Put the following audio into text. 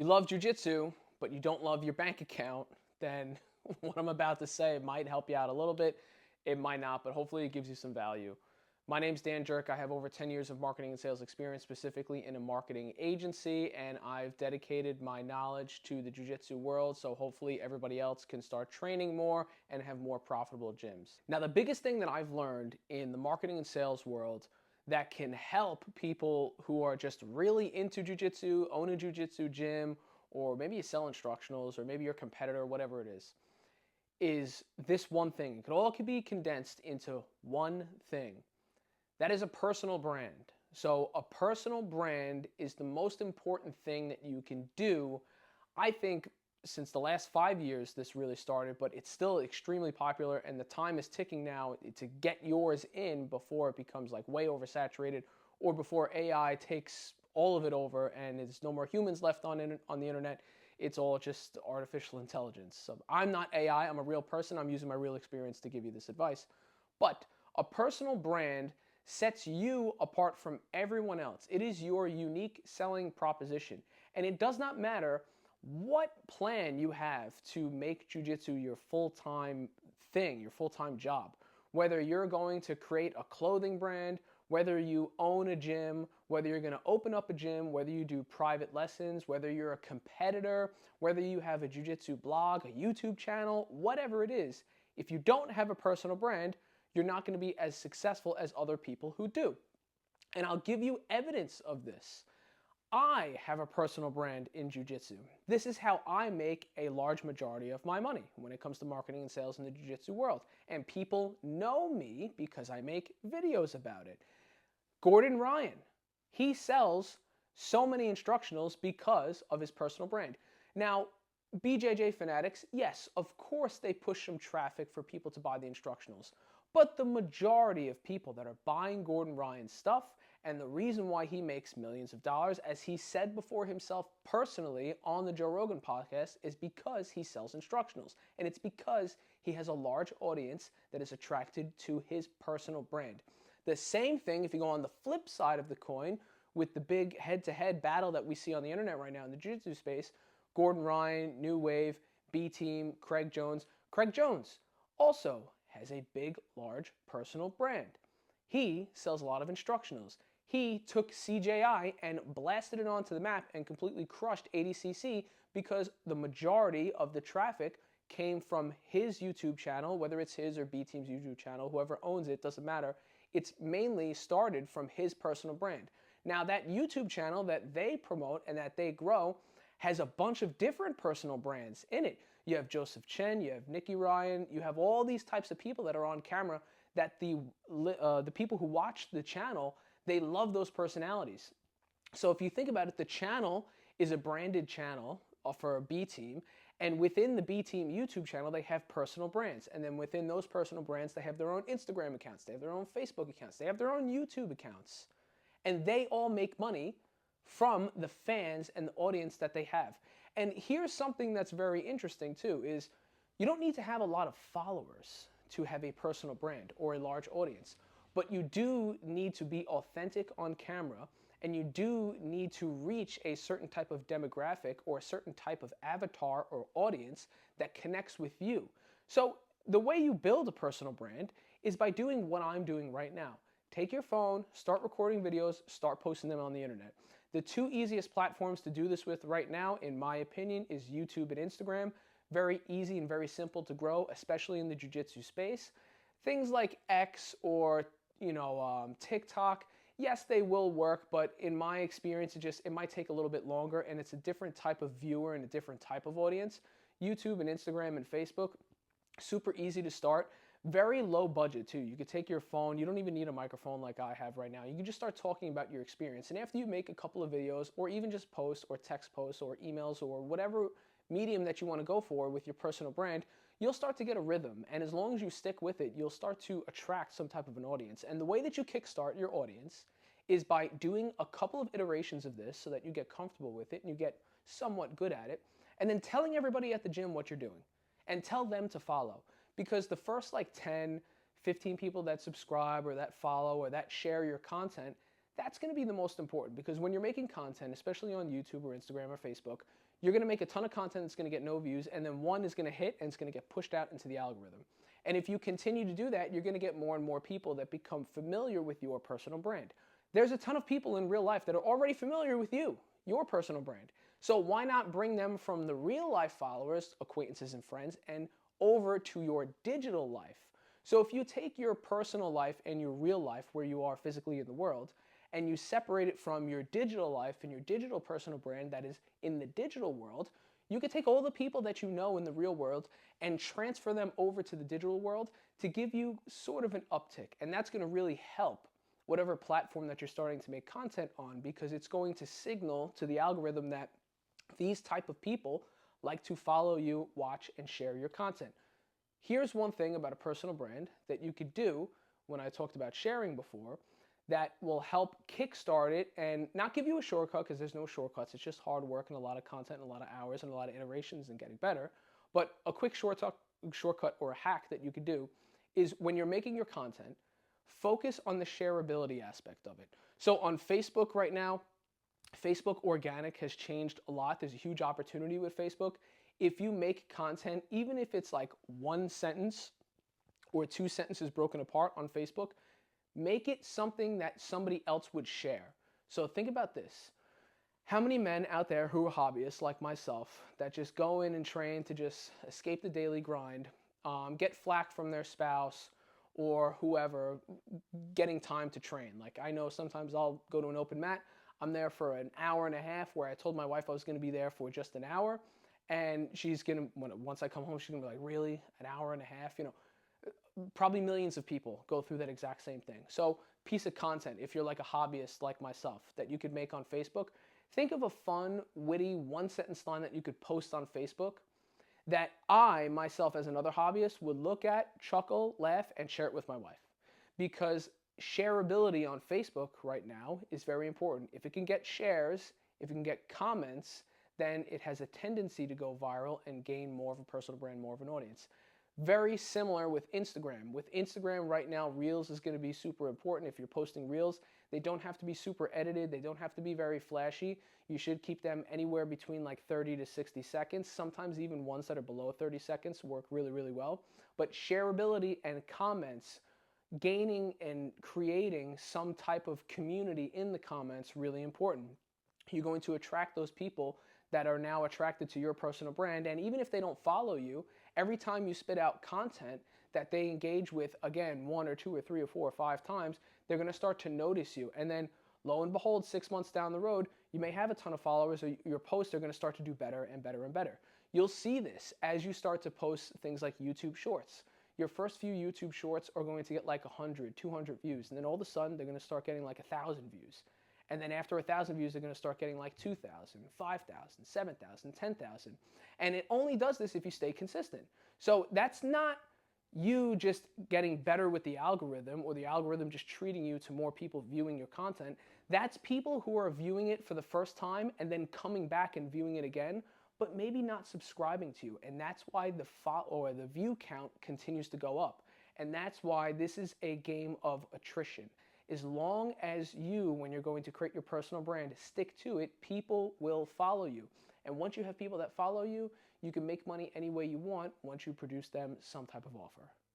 you love jujitsu, but you don't love your bank account, then what I'm about to say might help you out a little bit. It might not, but hopefully it gives you some value. My name's Dan Jerk. I have over 10 years of marketing and sales experience, specifically in a marketing agency, and I've dedicated my knowledge to the jiu-jitsu world, so hopefully everybody else can start training more and have more profitable gyms. Now, the biggest thing that I've learned in the marketing and sales world that can help people who are just really into jiu-jitsu, own a jiu-jitsu gym, or maybe you sell instructionals, or maybe you're a competitor, whatever it is this one thing. It could be condensed into one thing. That is a personal brand. So a personal brand is the most important thing that you can do. I think since the last 5 years this really started, but it's still extremely popular, and the time is ticking now to get yours in before it becomes like way oversaturated, or before AI takes all of it over and there's no more humans left on the internet. It's all just artificial intelligence. So I'm not AI, I'm a real person. I'm using my real experience to give you this advice. But a personal brand sets you apart from everyone else. It is your unique selling proposition. And it does not matter what plan you have to make jiu-jitsu your full-time thing, your full-time job. Whether you're going to create a clothing brand, whether you own a gym, whether you're going to open up a gym, whether you do private lessons, whether you're a competitor, whether you have a jiu-jitsu blog, a YouTube channel, whatever it is, if you don't have a personal brand, you're not going to be as successful as other people who do. And I'll give you evidence of this. I have a personal brand in jiu-jitsu. This is how I make a large majority of my money when it comes to marketing and sales in the jiu-jitsu world. And people know me because I make videos about it. Gordon Ryan, he sells so many instructionals because of his personal brand. Now, BJJ fanatics, yes, of course they push some traffic for people to buy the instructionals. But the majority of people that are buying Gordon Ryan's stuff, and the reason why he makes millions of dollars, as he said before himself personally on the Joe Rogan podcast, is because he sells instructionals. And it's because he has a large audience that is attracted to his personal brand. The same thing, if you go on the flip side of the coin, with the big head-to-head battle that we see on the internet right now in the jiu-jitsu space, Gordon Ryan, New Wave, B-Team, Craig Jones. Craig Jones also has a big, large personal brand. He sells a lot of instructionals. He took CJI and blasted it onto the map and completely crushed ADCC because the majority of the traffic came from his YouTube channel, whether it's his or B-Team's YouTube channel, whoever owns it, doesn't matter. It's mainly started from his personal brand. Now, that YouTube channel that they promote and that they grow has a bunch of different personal brands in it. You have Joseph Chen, you have Nikki Ryan, you have all these types of people that are on camera that the people who watch the channel, they love those personalities. So if you think about it, the channel is a branded channel for a B team, and within the B team YouTube channel, they have personal brands. And then within those personal brands, they have their own Instagram accounts, they have their own Facebook accounts, they have their own YouTube accounts. And they all make money from the fans and the audience that they have. And here's something that's very interesting too, is you don't need to have a lot of followers to have a personal brand or a large audience, but you do need to be authentic on camera, and you do need to reach a certain type of demographic or a certain type of avatar or audience that connects with you. So the way you build a personal brand is by doing what I'm doing right now. Take your phone, start recording videos, start posting them on the internet. The two easiest platforms to do this with right now, in my opinion, is YouTube and Instagram. Very easy and very simple to grow, especially in the jiu-jitsu space. Things like X or TikTok, yes, they will work, but in my experience, it might take a little bit longer, and it's a different type of viewer and a different type of audience. YouTube and Instagram and Facebook, super easy to start. Very low budget too. You could take your phone. You don't even need a microphone like I have right now. You can just start talking about your experience. And after you make a couple of videos, or even just posts or text posts or emails or whatever medium that you want to go for with your personal brand, you'll start to get a rhythm. And as long as you stick with it, you'll start to attract some type of an audience. And the way that you kickstart your audience is by doing a couple of iterations of this so that you get comfortable with it and you get somewhat good at it. And then telling everybody at the gym what you're doing and tell them to follow. Because the first 10, 15 people that subscribe or that follow or that share your content, that's going to be the most important. Because when you're making content, especially on YouTube or Instagram or Facebook, you're going to make a ton of content that's going to get no views, and then one is going to hit and it's going to get pushed out into the algorithm. And if you continue to do that, you're going to get more and more people that become familiar with your personal brand. There's a ton of people in real life that are already familiar with you, your personal brand. So why not bring them from the real life followers, acquaintances and friends, and over to your digital life? So if you take your personal life and your real life, where you are physically in the world, and you separate it from your digital life and your digital personal brand that is in the digital world, you could take all the people that you know in the real world and transfer them over to the digital world to give you sort of an uptick. And that's going to really help whatever platform that you're starting to make content on, because it's going to signal to the algorithm that these type of people like to follow you, watch, and share your content. Here's one thing about a personal brand that you could do when I talked about sharing before that will help kickstart it and not give you a shortcut, because there's no shortcuts. It's just hard work and a lot of content and a lot of hours and a lot of iterations and getting better. But a quick shortcut or a hack that you could do is when you're making your content, focus on the shareability aspect of it. So on Facebook right now, Facebook organic has changed a lot. There's a huge opportunity with Facebook. If you make content, even if it's like one sentence or two sentences broken apart on Facebook, make it something that somebody else would share. So think about this. How many men out there who are hobbyists like myself that just go in and train to just escape the daily grind, get flack from their spouse or whoever, getting time to train? Like, I know sometimes I'll go to an open mat. I'm there for an hour and a half, where I told my wife I was going to be there for just an hour. And she's going to, once I come home, she's going to be like, really? An hour and a half? You know, probably millions of people go through that exact same thing. So piece of content, if you're like a hobbyist like myself, that you could make on Facebook, think of a fun, witty, one-sentence line that you could post on Facebook that I, myself, as another hobbyist, would look at, chuckle, laugh, and share it with my wife. Because shareability on Facebook right now is very important. If it can get shares, if it can get comments, then it has a tendency to go viral and gain more of a personal brand, more of an audience. Very similar with Instagram. With Instagram right now, Reels is going to be super important. If you're posting Reels, they don't have to be super edited. They don't have to be very flashy. You should keep them anywhere between like 30 to 60 seconds. Sometimes even ones that are below 30 seconds work really, really well. But shareability and comments, gaining and creating some type of community in the comments, really important. You're going to attract those people that are now attracted to your personal brand. And even if they don't follow you, every time you spit out content that they engage with, again, 1 or 2 or 3 or 4 or 5 times, they're going to start to notice you. And then lo and behold, 6 months down the road, you may have a ton of followers, or your posts are going to start to do better and better and better. You'll see this as you start to post things like YouTube Shorts. Your first few YouTube Shorts are going to get like 100, 200 views. And then all of a sudden, they're going to start getting like 1,000 views. And then after 1,000 views, they're going to start getting like 2,000, 5,000, 7,000, 10,000. And it only does this if you stay consistent. So that's not you just getting better with the algorithm, or the algorithm just treating you to more people viewing your content. That's people who are viewing it for the first time and then coming back and viewing it again, but maybe not subscribing to you. And that's why the view count continues to go up. And that's why this is a game of attrition. As long as you, when you're going to create your personal brand, stick to it, people will follow you. And once you have people that follow you, you can make money any way you want once you produce them some type of offer.